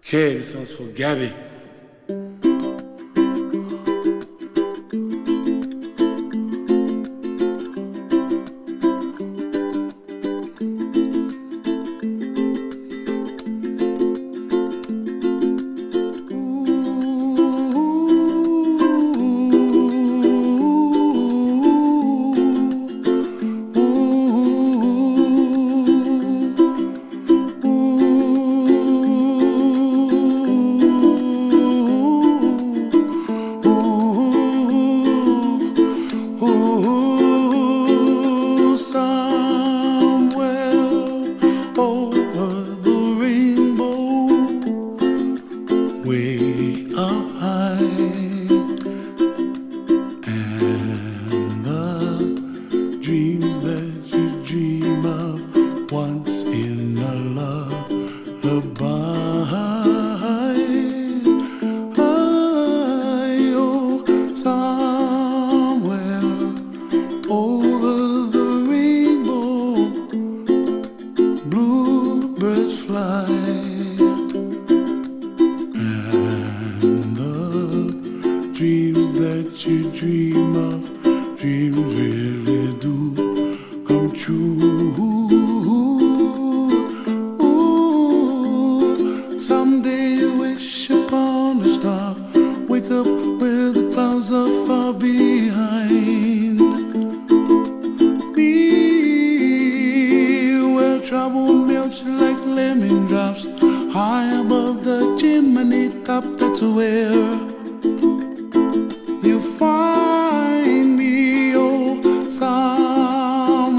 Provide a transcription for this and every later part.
Okay, this one's for Gabby. Way up high, and the dreams that you dream of once in a lullaby. Oh, somewhere over the rainbow, bluebirds fly. Dreams that you dream of, dreams really do come true. Ooh, someday you wish upon a star, wake up where the clouds are far behind. Be where trouble melts like lemon drops, high above the chimney top. That's where you find me, oh, somewhere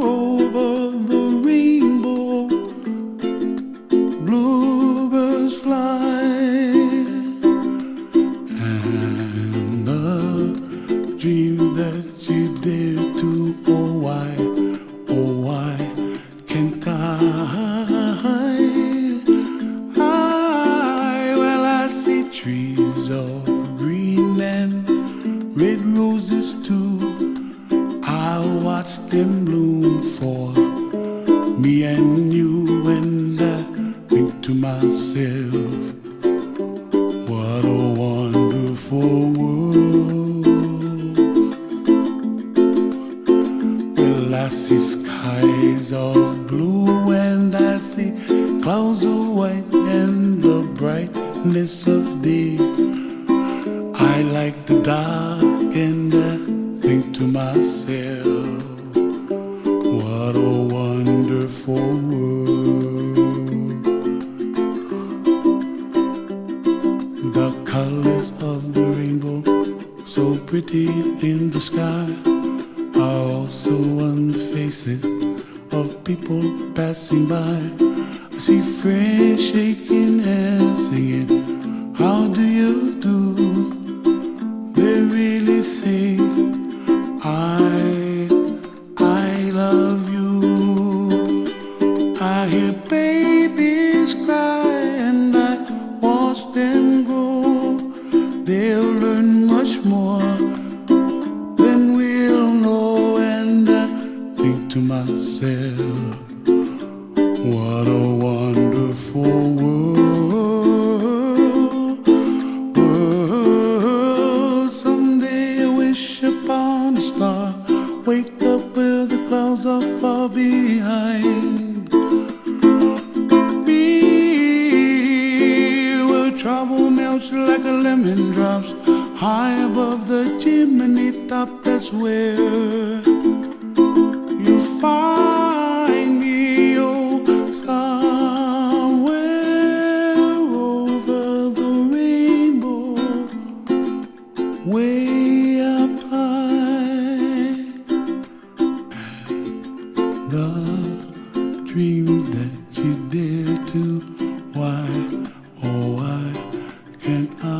over the rainbow, bluebirds fly, and the dreams that you dare to, oh why can't well, I see trees of green and red roses too. I'll watch them bloom for me and you, and I think to myself, what a wonderful world. Well, I see skies of blue and I see clouds of white and the brightness of day. I like the dark and I think to myself, what a wonderful world. The colors of the rainbow, so pretty in the sky, are also on the faces of people passing by. I see friends shaking hands singing, how do you do? They really say, I love you. I hear babies cry and I watch them grow. They'll learn much more than we'll know, and I think to myself, what a wonderful world. Someday I wish upon a star, wake up where the clouds are far behind. Be where trouble melts like a lemon drops, high above the chimney top. That's where you find me, oh, somewhere over the rainbow, way up high, and the dreams that you dare to, why, oh why can't I?